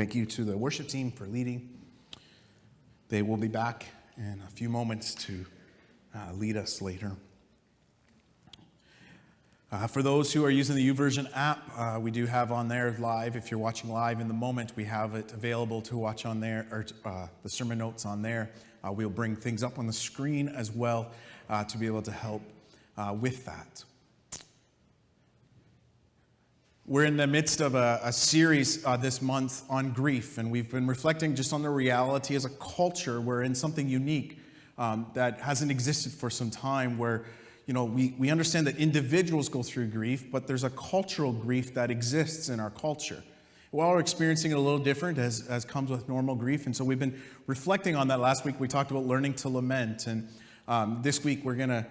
Thank you to the worship team for leading. They will be back in a few moments to lead us later. For those who are using the YouVersion app, we do have on there live. If you're watching live in the moment, we have it available to watch on there, or the sermon notes on there. We'll bring things up on the screen as well to be able to help with that. We're in the midst of a series this month on grief, and we've been reflecting just on the reality as a culture. We're in something unique that hasn't existed for some time, where we understand that individuals go through grief, but there's a cultural grief that exists in our culture. We're all experiencing it a little different as comes with normal grief, and so we've been reflecting on that. Last week we talked about learning to lament, and this week we're going to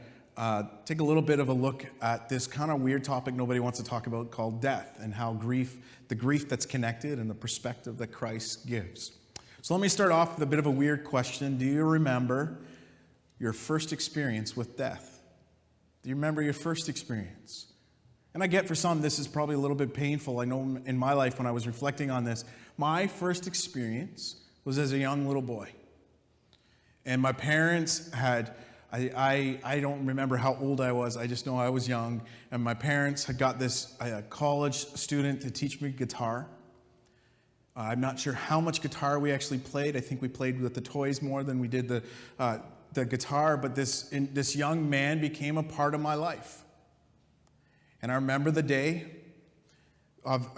take a little bit of a look at this kind of weird topic nobody wants to talk about called death, and how the grief that's connected and the perspective that Christ gives. So let me start off with a bit of a weird question. Do you remember your first experience with death? Do you remember your first experience? And I get for some this is probably a little bit painful. I know in my life when I was reflecting on this, my first experience was as a young little boy. And my parents had, I don't remember how old I was, I just know I was young. And my parents had got this college student to teach me guitar. I'm not sure how much guitar we actually played. I think we played with the toys more than we did the guitar, but this young man became a part of my life. And I remember the day of,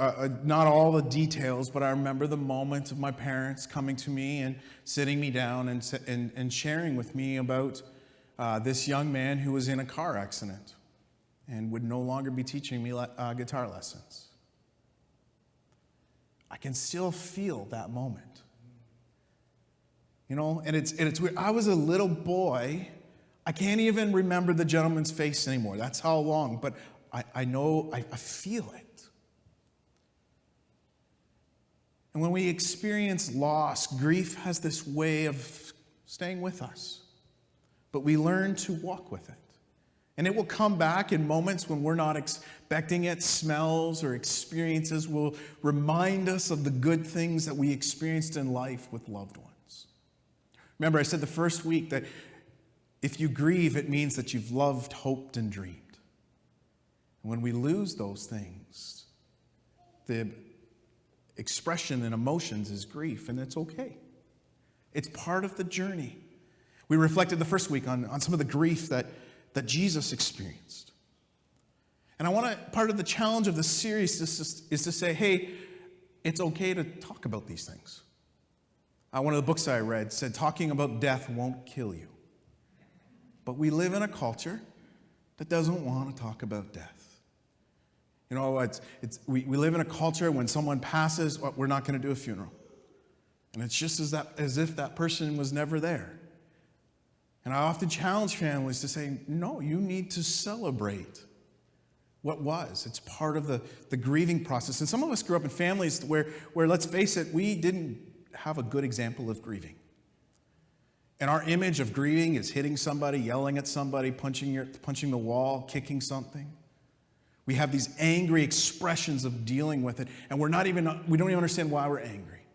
not all the details, but I remember the moment of my parents coming to me and sitting me down and sharing with me about this young man who was in a car accident and would no longer be teaching me guitar lessons. I can still feel that moment. And it's weird. I was a little boy. I can't even remember the gentleman's face anymore. That's how long. But I know, I feel it. And when we experience loss, grief has this way of staying with us. But we learn to walk with it. And it will come back in moments when we're not expecting it. Smells or experiences will remind us of the good things that we experienced in life with loved ones. Remember, I said the first week that if you grieve, it means that you've loved, hoped, and dreamed. And when we lose those things, the expression and emotions is grief, and it's okay. It's part of the journey. We reflected the first week on some of the grief that Jesus experienced. And part of the challenge of this series is to say, hey, it's okay to talk about these things. One of the books I read said, talking about death won't kill you. But we live in a culture that doesn't want to talk about death. We live in a culture when someone passes, we're not going to do a funeral. And it's just as if that person was never there. And I often challenge families to say, no, you need to celebrate what was. It's part of the grieving process. And some of us grew up in families where let's face it, we didn't have a good example of grieving. And our image of grieving is hitting somebody, yelling at somebody, punching the wall, kicking something. We have these angry expressions of dealing with it, and we don't even understand why we're angry,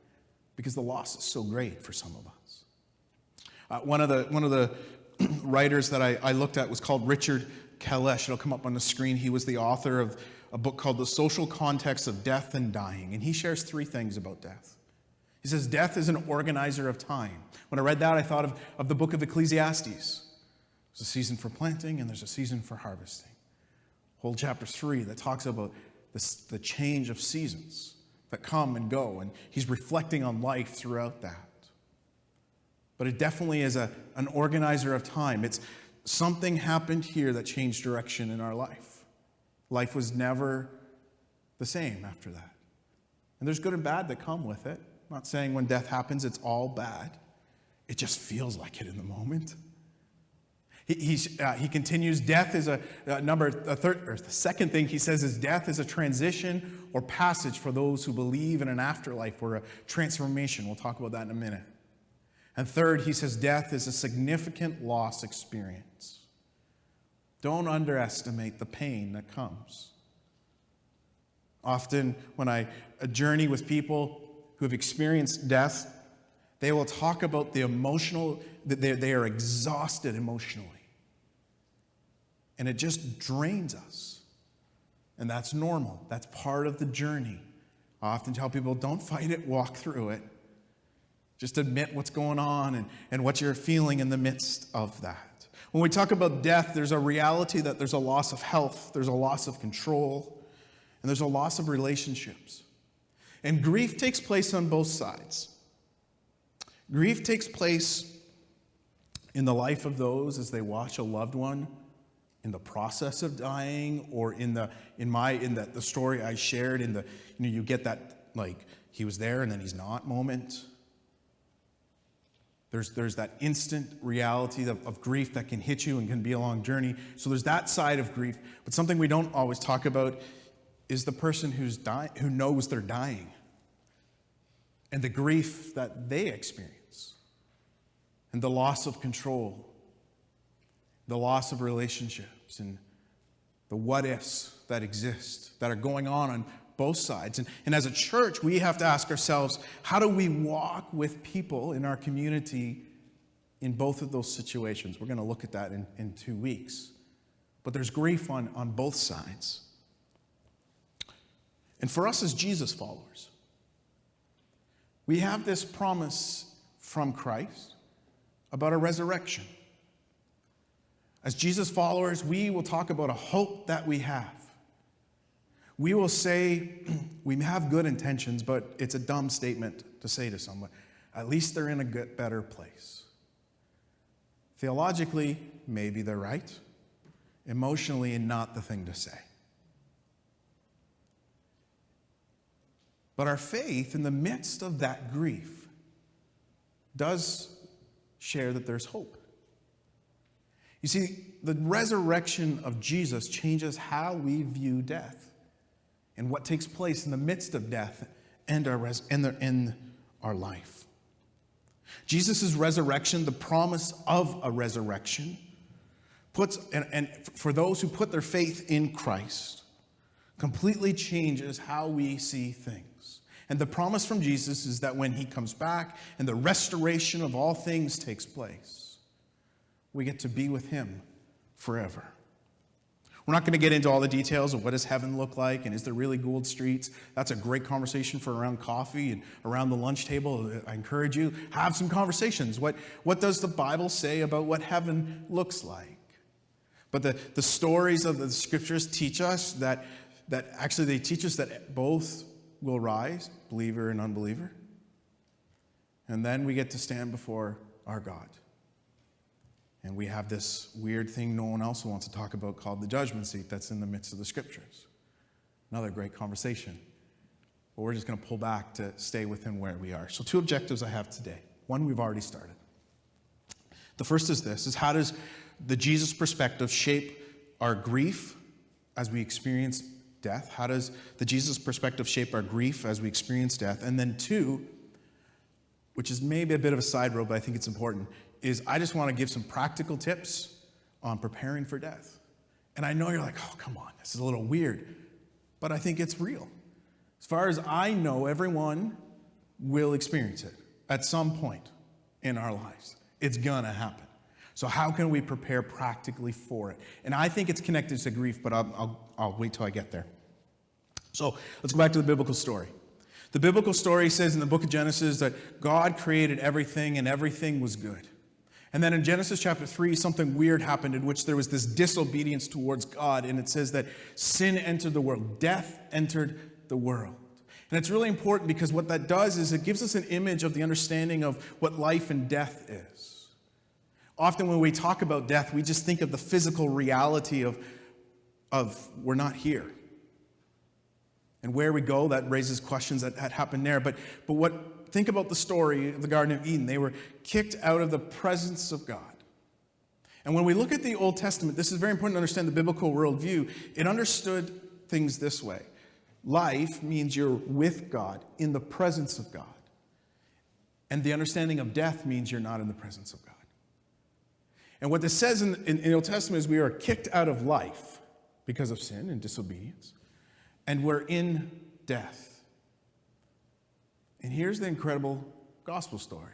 because the loss is so great for some of us. One of the writers that I looked at was called Richard Kalesh. It'll come up on the screen. He was the author of a book called The Social Context of Death and Dying, and he shares 3 things about death. He says, death is an organizer of time. When I read that, I thought of the book of Ecclesiastes. There's a season for planting and there's a season for harvesting. Whole chapter 3 that talks about the change of seasons that come and go, and he's reflecting on life throughout that. But it definitely is an organizer of time. It's something happened here that changed direction in our life. Life was never the same after that. And there's good and bad that come with it. I'm not saying when death happens it's all bad. It just feels like it in the moment. He continues, death is the second thing he says is death is a transition or passage for those who believe in an afterlife or a transformation. We'll talk about that in a minute. And third, he says death is a significant loss experience. Don't underestimate the pain that comes. Often when I journey with people, who have experienced death, they will talk about the emotional, that they are exhausted emotionally. And it just drains us. And that's normal. That's part of the journey. I often tell people, don't fight it, walk through it. Just admit what's going on and what you're feeling in the midst of that. When we talk about death, there's a reality that there's a loss of health, there's a loss of control, and there's a loss of relationships. And grief takes place on both sides. Grief takes place in the life of those as they watch a loved one in the process of dying, or in the story I shared, you get that, like, he was there and then he's not moment. There's that instant reality of grief that can hit you and can be a long journey. So there's that side of grief. But something we don't always talk about is the person who knows they're dying and the grief that they experience and the loss of control, the loss of relationships, and the what-ifs that exist, that are going on both sides. And as a church, we have to ask ourselves, how do we walk with people in our community in both of those situations? We're going to look at that in 2 weeks. But there's grief on both sides. And for us as Jesus followers, we have this promise from Christ about a resurrection. As Jesus followers, we will talk about a hope that we have. We will say we have good intentions, but it's a dumb statement to say to someone. At least they're in a better place. Theologically, maybe they're right. Emotionally, not the thing to say. But our faith in the midst of that grief does share that there's hope. You see, the resurrection of Jesus changes how we view death and what takes place in the midst of death and in our life. Jesus' resurrection, the promise of a resurrection, and for those who put their faith in Christ, completely changes how we see things. And the promise from Jesus is that when he comes back and the restoration of all things takes place, we get to be with him forever. We're not going to get into all the details of what does heaven look like and is there really gold streets. That's a great conversation for around coffee and around the lunch table. I encourage you, have some conversations. What does the Bible say about what heaven looks like? But the stories of the scriptures teach us that actually they teach us that both will rise, believer and unbeliever. And then we get to stand before our God. And we have this weird thing no one else wants to talk about called the judgment seat that's in the midst of the scriptures. Another great conversation. But we're just going to pull back to stay within where we are. So 2 objectives I have today. One we've already started. The first is this, is how does the Jesus perspective shape our grief as we experience death? How does the Jesus perspective shape our grief as we experience death? And then 2, which is maybe a bit of a side road, but I think it's important, is I just want to give some practical tips on preparing for death. And I know you're like, oh, come on, this is a little weird. But I think it's real. As far as I know, everyone will experience it at some point in our lives. It's going to happen. So how can we prepare practically for it? And I think it's connected to grief, but I'll wait till I get there. So let's go back to the biblical story. The biblical story says in the book of Genesis that God created everything and everything was good. And then in Genesis chapter 3, something weird happened in which there was this disobedience towards God. And it says that sin entered the world. Death entered the world. And it's really important because what that does is it gives us an image of the understanding of what life and death is. Often when we talk about death, we just think of the physical reality of we're not here. And where we go, that raises questions that happen there. But think about the story of the Garden of Eden. They were kicked out of the presence of God. And when we look at the Old Testament, this is very important to understand the biblical worldview. It understood things this way. Life means you're with God, in the presence of God. And the understanding of death means you're not in the presence of God. And what this says in the Old Testament is we are kicked out of life because of sin and disobedience. And we're in death. And here's the incredible gospel story.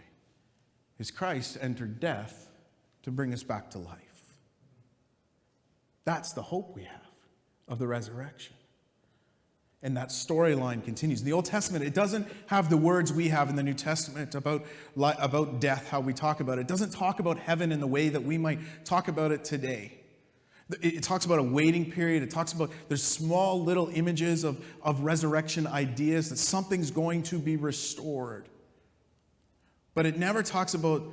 Is Christ entered death to bring us back to life. That's the hope we have of the resurrection. And that storyline continues. In the Old Testament, it doesn't have the words we have in the New Testament about death, how we talk about it. It doesn't talk about heaven in the way that we might talk about it today. It talks about a waiting period. It talks about there's small little images of resurrection ideas, that something's going to be restored. But it never talks about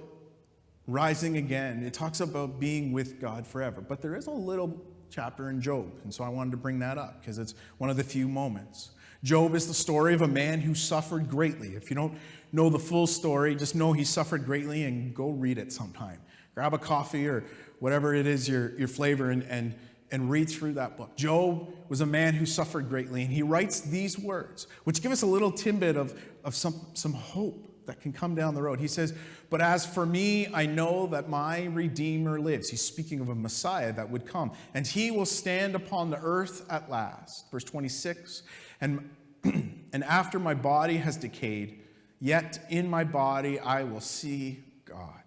rising again. It talks about being with God forever. But there is a little chapter in Job, and so I wanted to bring that up because it's one of the few moments. Job is the story of a man who suffered greatly. If you don't know the full story, just know he suffered greatly and go read it sometime. Grab a coffee or whatever it is your flavor and read through that book. Job was a man who suffered greatly, and he writes these words, which give us a little tidbit of some hope that can come down the road. He says, "But as for me, I know that my Redeemer lives." He's speaking of a Messiah that would come. "And he will stand upon the earth at last." Verse 26, and after my body has decayed, yet in my body I will see God.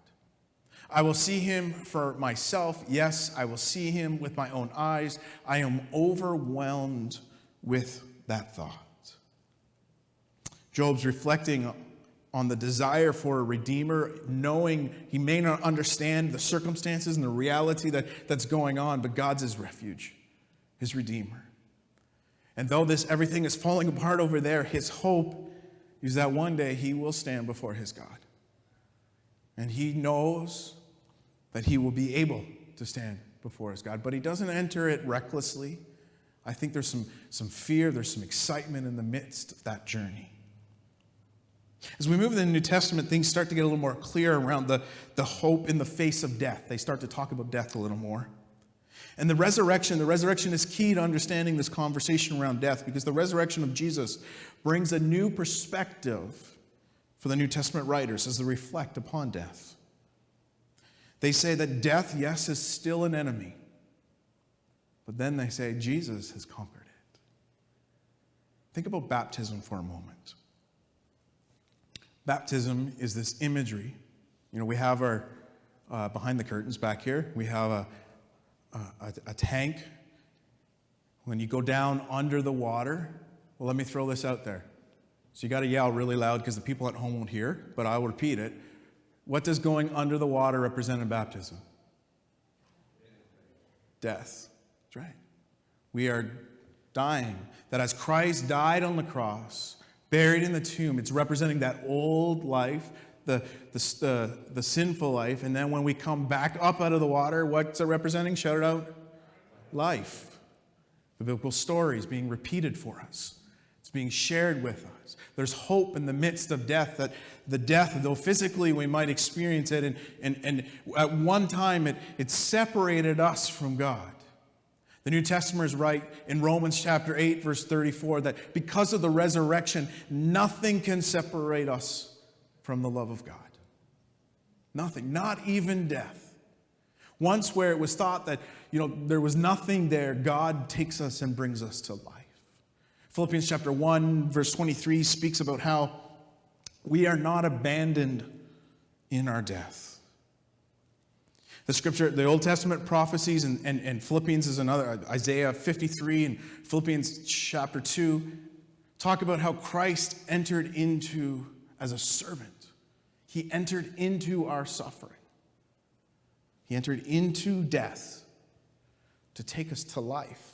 I will see him for myself. Yes, I will see him with my own eyes. I am overwhelmed with that thought. Job's reflecting on the desire for a Redeemer, knowing he may not understand the circumstances and the reality that's going on, but God's his refuge, his Redeemer. And though everything is falling apart over there, his hope is that one day he will stand before his God. And he knows that he will be able to stand before his God. But he doesn't enter it recklessly. I think there's some fear, there's some excitement in the midst of that journey. As we move into the New Testament, things start to get a little more clear around the hope in the face of death. They start to talk about death a little more. And the resurrection is key to understanding this conversation around death, because the resurrection of Jesus brings a new perspective for the New Testament writers as they reflect upon death. They say that death, yes, is still an enemy. But then they say Jesus has conquered it. Think about baptism for a moment. Baptism is this imagery. You know, we have our, behind the curtains back here, we have a tank. When you go down under the water, well, let me throw this out there. So you got to yell really loud because the people at home won't hear, but I'll repeat it. What does going under the water represent in baptism? Death. That's right. We are dying. That as Christ died on the cross, buried in the tomb, it's representing that old life, the sinful life. And then when we come back up out of the water, what's it representing? Shout it out. Life. The biblical story is being repeated for us. It's being shared with us. There's hope in the midst of death, that the death, though physically we might experience it, and at one time it separated us from God. The New Testaments write in Romans chapter 8, verse 34, that because of the resurrection, nothing can separate us from the love of God. Nothing, not even death. Once where it was thought that, there was nothing there, God takes us and brings us to life. Philippians chapter 1, verse 23 speaks about how we are not abandoned in our death. The scripture, the Old Testament prophecies, and Philippians is another, Isaiah 53 and Philippians chapter 2, talk about how Christ entered into as a servant. He entered into our suffering. He entered into death to take us to life.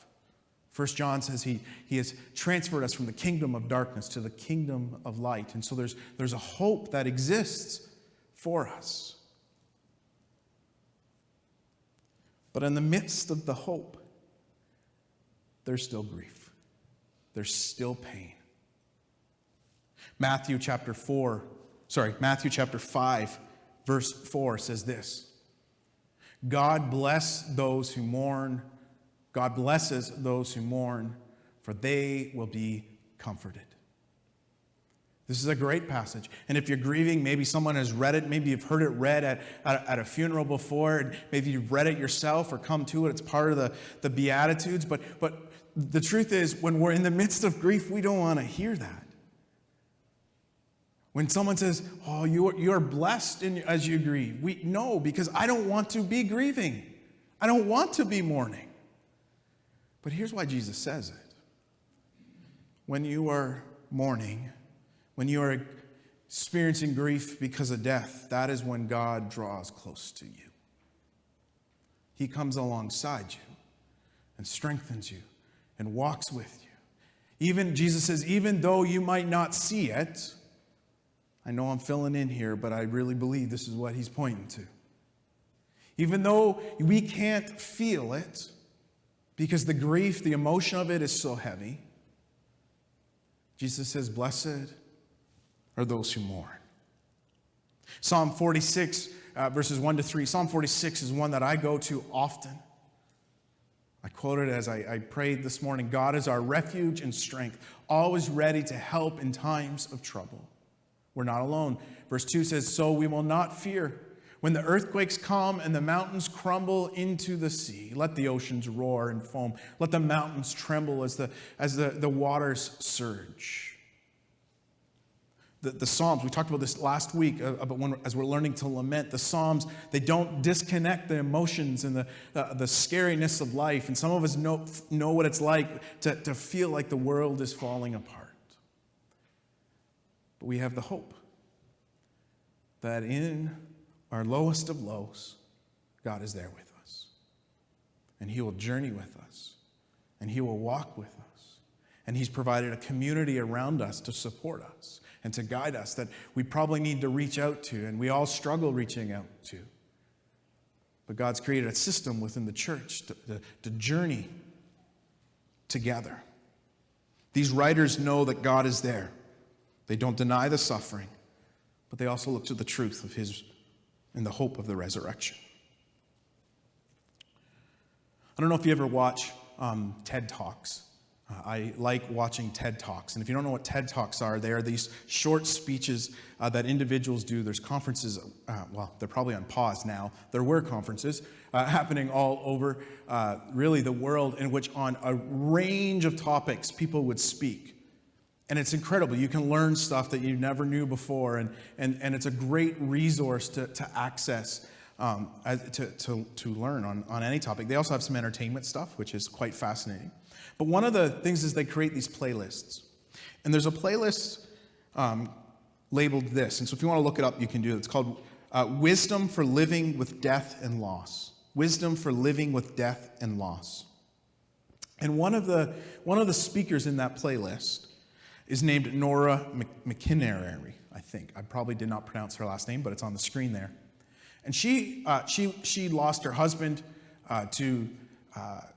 1 John says he has transferred us from the kingdom of darkness to the kingdom of light. And so there's a hope that exists for us. But in the midst of the hope, there's still grief. There's still pain. Matthew chapter 5, verse 4 says this: God blesses those who mourn, for they will be comforted. This is a great passage. And if you're grieving, maybe someone has read it. Maybe you've heard it read at a funeral before. And maybe you've read it yourself or come to it. It's part of the Beatitudes. But the truth is, when we're in the midst of grief, we don't want to hear that. When someone says, oh, you are blessed as you grieve. No, because I don't want to be grieving. I don't want to be mourning. But here's why Jesus says it. When you are mourning, when you are experiencing grief because of death, that is when God draws close to you. He comes alongside you and strengthens you and walks with you. Jesus says, even though you might not see it, I know I'm filling in here, but I really believe this is what he's pointing to. Even though we can't feel it, because the grief, the emotion of it is so heavy, Jesus says, blessed are those who mourn. Psalm 46, verses 1 to 3. Psalm 46 is one that I go to often. I quoted it as I prayed this morning. God is our refuge and strength, always ready to help in times of trouble. We're not alone. Verse 2 says, so we will not fear when the earthquakes come and the mountains crumble into the sea. Let the oceans roar and foam. Let the mountains tremble as the waters surge. The Psalms, we talked about this last week, as we're learning to lament. The Psalms, they don't disconnect the emotions and the scariness of life. And some of us know what it's like to feel like the world is falling apart. But we have the hope that in our lowest of lows, God is there with us. And he will journey with us. And he will walk with us. And he's provided a community around us to support us and to guide us that we probably need to reach out to, and we all struggle reaching out to. But God's created a system within the church to journey together. These writers know that God is there. They don't deny the suffering, but they also look to the truth of his and the hope of the resurrection. I don't know if you ever watch TED Talks. I like watching TED Talks. And if you don't know what TED Talks are, they are these short speeches that individuals do. There's conferences, they're probably on pause now. There were conferences happening all over really the world in which on a range of topics people would speak. And it's incredible. You can learn stuff that you never knew before, and it's a great resource to access, to learn on any topic. They also have some entertainment stuff, which is quite fascinating. But one of the things is they create these playlists. And there's a playlist labeled this. And so if you want to look it up, you can do it. It's called Wisdom for Living with Death and Loss. Wisdom for Living with Death and Loss. And one of the speakers in that playlist is named Nora McInerny, I think. I probably did not pronounce her last name, but it's on the screen there. And she lost her husband to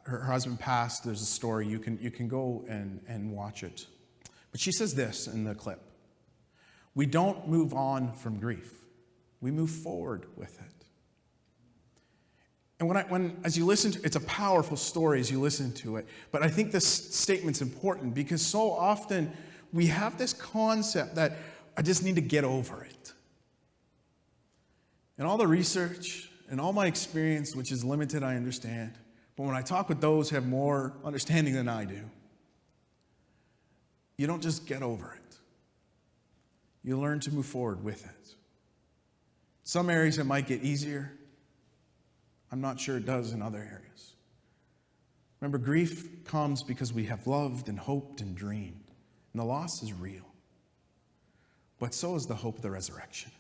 her husband passed. There's a story. You can go and watch it. But she says this in the clip. We don't move on from grief. We move forward with it. And as you listen to it's a powerful story as you listen to it. But I think this statement's important because so often we have this concept that I just need to get over it. And all the research and all my experience, which is limited, I understand. But when I talk with those who have more understanding than I do, you don't just get over it. You learn to move forward with it. Some areas it might get easier. I'm not sure it does in other areas. Remember, grief comes because we have loved and hoped and dreamed. And the loss is real. But so is the hope of the resurrection.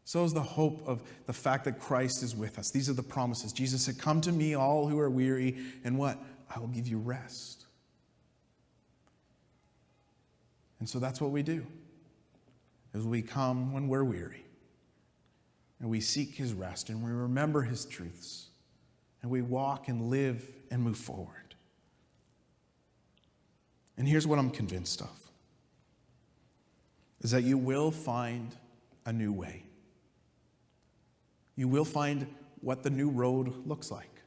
So is the hope of the fact that Christ is with us. These are the promises. Jesus said, come to me, all who are weary, and what? I will give you rest. And so that's what we do. Is we come when we're weary. And we seek his rest, and we remember his truths. And we walk and live and move forward. And here's what I'm convinced of. Is that you will find a new way. You will find what the new road looks like.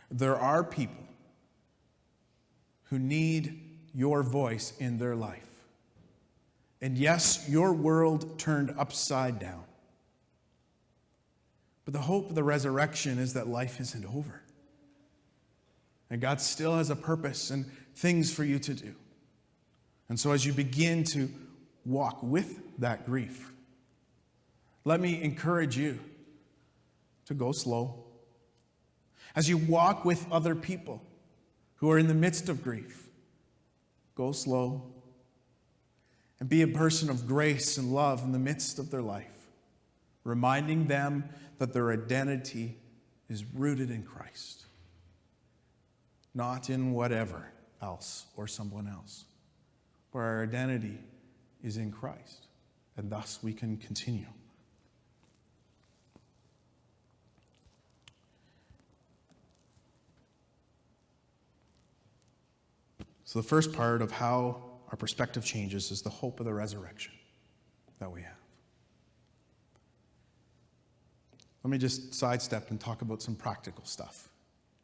There are people who need your voice in their life. And yes, your world turned upside down. But the hope of the resurrection is that life isn't over. And God still has a purpose and things for you to do. And so as you begin to walk with that grief. Let me encourage you to go slow. As you walk with other people who are in the midst of grief, go slow and be a person of grace and love in the midst of their life, reminding them that their identity is rooted in Christ, not in whatever else or someone else, but our identity is in Christ, and thus we can continue. So the first part of how our perspective changes is the hope of the resurrection that we have. Let me just sidestep and talk about some practical stuff,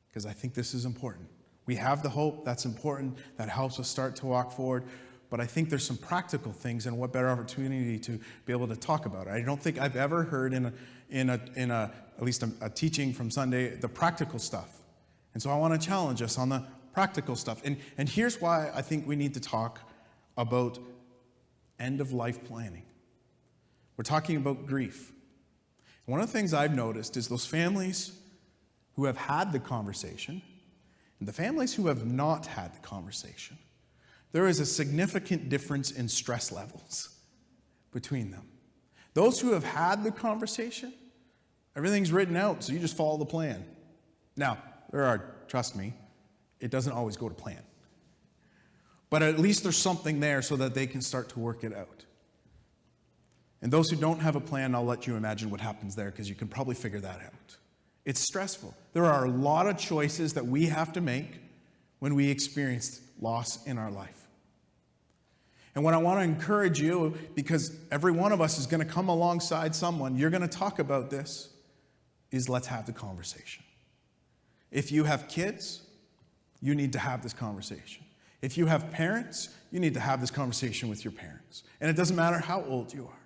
because I think this is important. We have the hope, that's important, that helps us start to walk forward, but I think there's some practical things, and what better opportunity to be able to talk about it. I don't think I've ever heard in at least a teaching from Sunday, the practical stuff. And so I want to challenge us on the practical stuff. And here's why I think we need to talk about end-of-life planning. We're talking about grief. One of the things I've noticed is those families who have had the conversation and the families who have not had the conversation, there is a significant difference in stress levels between them. Those who have had the conversation, everything's written out, so you just follow the plan. Now, trust me, it doesn't always go to plan. But at least there's something there so that they can start to work it out. And those who don't have a plan, I'll let you imagine what happens there, because you can probably figure that out. It's stressful. There are a lot of choices that we have to make when we experience loss in our life. And what I want to encourage you, because every one of us is going to come alongside someone, you're going to talk about this, is let's have the conversation. If you have kids, you need to have this conversation. If you have parents, you need to have this conversation with your parents. And it doesn't matter how old you are,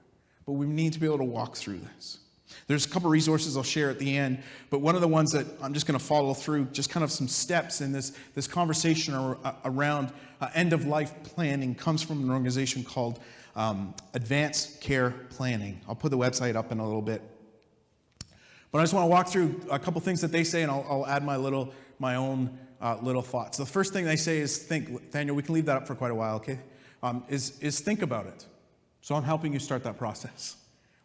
but we need to be able to walk through this. There's a couple resources I'll share at the end, but one of the ones that I'm just going to follow through, just kind of some steps in this conversation around end-of-life planning, comes from an organization called Advanced Care Planning. I'll put the website up in a little bit. But I just want to walk through a couple things that they say, and I'll add my own little thoughts. The first thing they say is think. Daniel, we can leave that up for quite a while, okay? Is think about it. So I'm helping you start that process.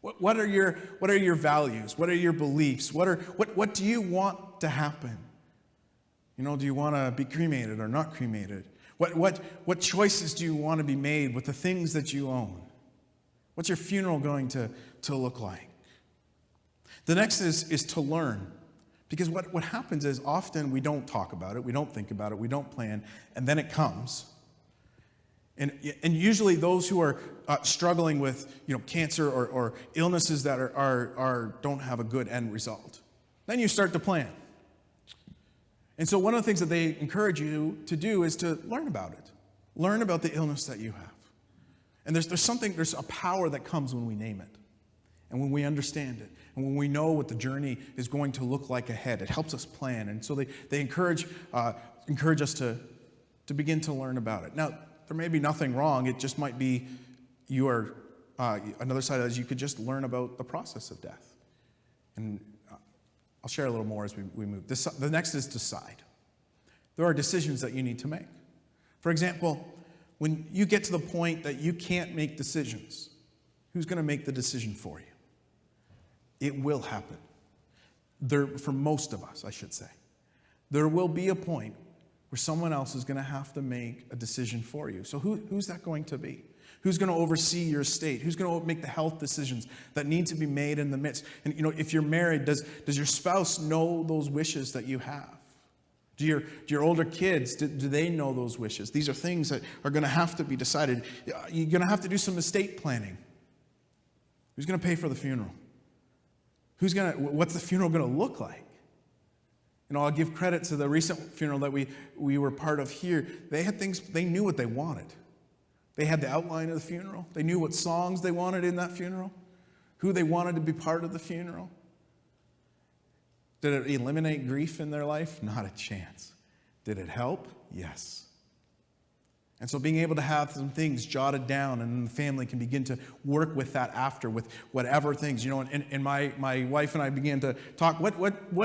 What are your values? What are your beliefs? What do you want to happen? You know, do you want to be cremated or not cremated? What choices do you want to be made with the things that you own? What's your funeral going to look like? The next is to learn. Because what happens is often we don't talk about it, we don't think about it, we don't plan, and then it comes. And usually those who are struggling with cancer or illnesses that don't have a good end result, then you start to plan. And so one of the things that they encourage you to do is to learn about it. Learn about the illness that you have. And there's a power that comes when we name it. And when we understand it, and when we know what the journey is going to look like ahead, it helps us plan. And so they encourage us to begin to learn about it. Now, there may be nothing wrong. It just might be another side of it is you could just learn about the process of death. And I'll share a little more as we move. The next is decide. There are decisions that you need to make. For example, when you get to the point that you can't make decisions, who's going to make the decision for you? It will happen. For most of us, I should say. There will be a point where someone else is going to have to make a decision for you. So who's that going to be? Who's going to oversee your estate? Who's going to make the health decisions that need to be made in the midst? And if you're married, does your spouse know those wishes that you have? Do your older kids, do they know those wishes? These are things that are going to have to be decided. You're going to have to do some estate planning. Who's going to pay for the funeral? What's the funeral going to look like? I'll give credit to the recent funeral that we were part of here. They had things, they knew what they wanted. They had the outline of the funeral. They knew what songs they wanted in that funeral, who they wanted to be part of the funeral. Did it eliminate grief in their life? Not a chance. Did it help? Yes. And so being able to have some things jotted down, and then the family can begin to work with that after, with whatever things, and my wife and I began to talk, what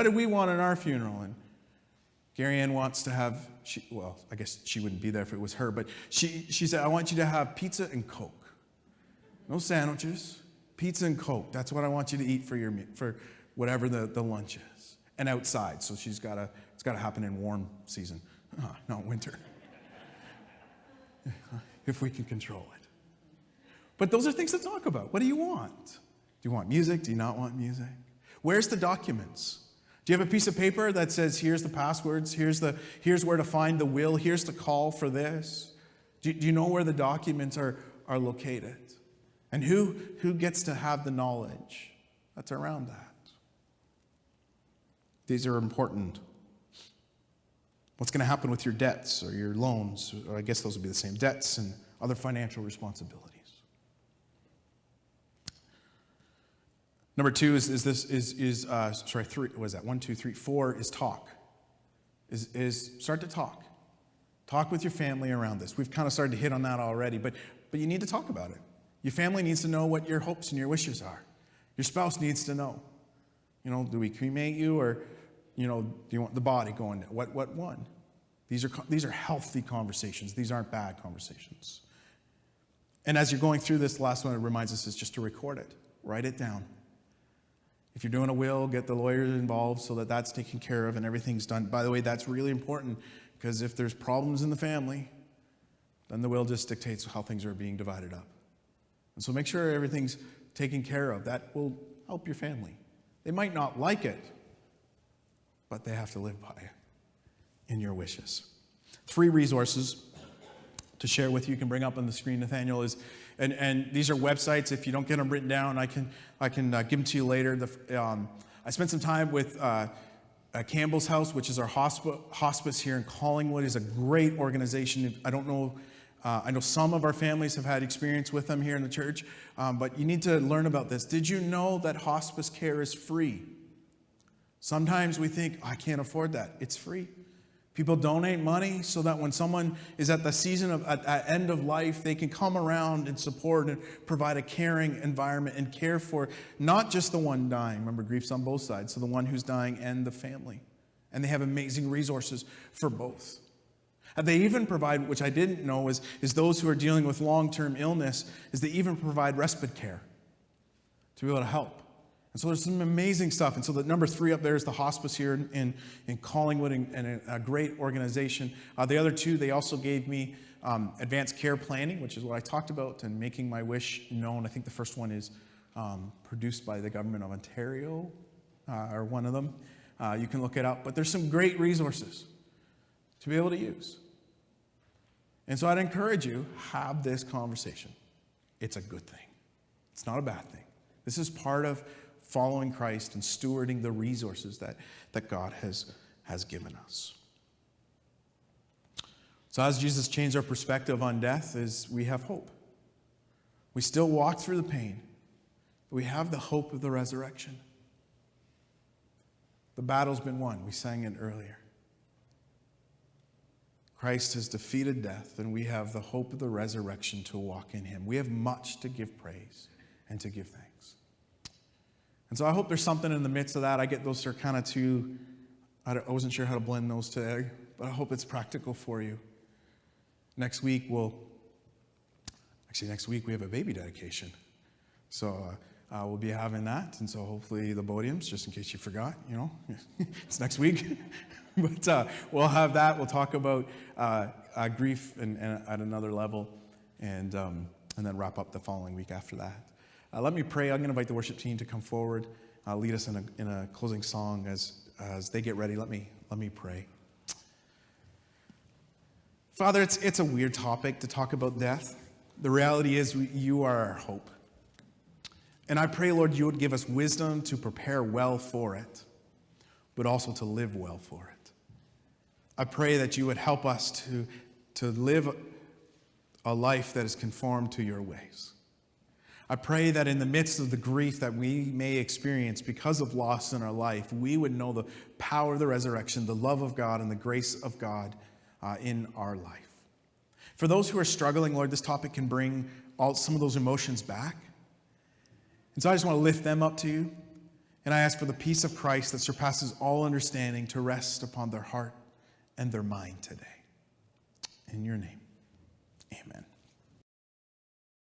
do we want in our funeral? And Gary Ann wants to have, I guess she wouldn't be there if it was her, but she said, I want you to have pizza and Coke. No sandwiches, pizza and Coke. That's what I want you to eat for whatever the lunch is. And outside, so it's got to happen in warm season, not winter. If we can control it. But those are things to talk about. What do you want? Do you want music? Do you not want music? Where's the documents? Do you have a piece of paper that says, here's the passwords, here's where to find the will, here's the call for this? Do you know where the documents are located? And who gets to have the knowledge that's around that? These are important. What's going to happen with your debts or your loans? Or I guess those would be the same, debts and other financial responsibilities. Number two three, what is that? 1, 2, 3, 4 is talk. Is start to talk. Talk with your family around this. We've kind of started to hit on that already, but you need to talk about it. Your family needs to know what your hopes and your wishes are. Your spouse needs to know. Do we cremate you, or do you want the body going? What one? These are healthy conversations. These aren't bad conversations. And as you're going through this, the last one it reminds us is just to record it. Write it down. If you're doing a will, get the lawyers involved so that that's taken care of and everything's done. By the way, that's really important, because if there's problems in the family, then the will just dictates how things are being divided up. And so make sure everything's taken care of. That will help your family. They might not like it, but they have to live by it in your wishes. 3 resources to share with you. You can bring up on the screen, Nathaniel, and these are websites. If you don't get them written down, I can give them to you later. I spent some time with Campbell's House, which is our hospice here in Collingwood. Is a great organization. I don't know. I know some of our families have had experience with them here in the church, but you need to learn about this. Did you know that hospice care is free? Sometimes we think, I can't afford that. It's free. People donate money so that when someone is at the season at end of life, they can come around and support and provide a caring environment and care for not just the one dying. Remember, grief's on both sides, so the one who's dying and the family. And they have amazing resources for both. They even provide, which I didn't know, is those who are dealing with long-term illness, is they even provide respite care to be able to help. And so there's some amazing stuff. And so the number 3 up there is the hospice here in Collingwood, and a great organization. The other 2, they also gave me advanced care planning, which is what I talked about, and making my wish known. I think the first one is produced by the government of Ontario, or one of them. You can look it up. But there's some great resources to be able to use. And so I'd encourage you, have this conversation. It's a good thing. It's not a bad thing. This is part of following Christ and stewarding the resources that God has given us. So as Jesus changed our perspective on death, is we have hope. We still walk through the pain, but we have the hope of the resurrection. The battle's been won. We sang it earlier. Christ has defeated death, and we have the hope of the resurrection to walk in him. We have much to give praise and to give thanks. And so I hope there's something in the midst of that. I get those are kind of too, I wasn't sure how to blend those today, but I hope it's practical for you. Next week we have a baby dedication. So we'll be having that. And so hopefully the Bodiums, just in case you forgot, it's next week. But we'll have that. We'll talk about grief and at another level, and then wrap up the following week after that. Let me pray. I'm going to invite the worship team to come forward, lead us in a closing song as they get ready. Let me pray. Father, it's a weird topic to talk about death. The reality is you are our hope. And I pray, Lord, you would give us wisdom to prepare well for it, but also to live well for it. I pray that you would help us to live a life that is conformed to your ways. I pray that in the midst of the grief that we may experience because of loss in our life, we would know the power of the resurrection, the love of God, and the grace of God in our life. For those who are struggling, Lord, this topic can bring some of those emotions back. And so I just want to lift them up to you. And I ask for the peace of Christ that surpasses all understanding to rest upon their heart and their mind today. In your name, amen.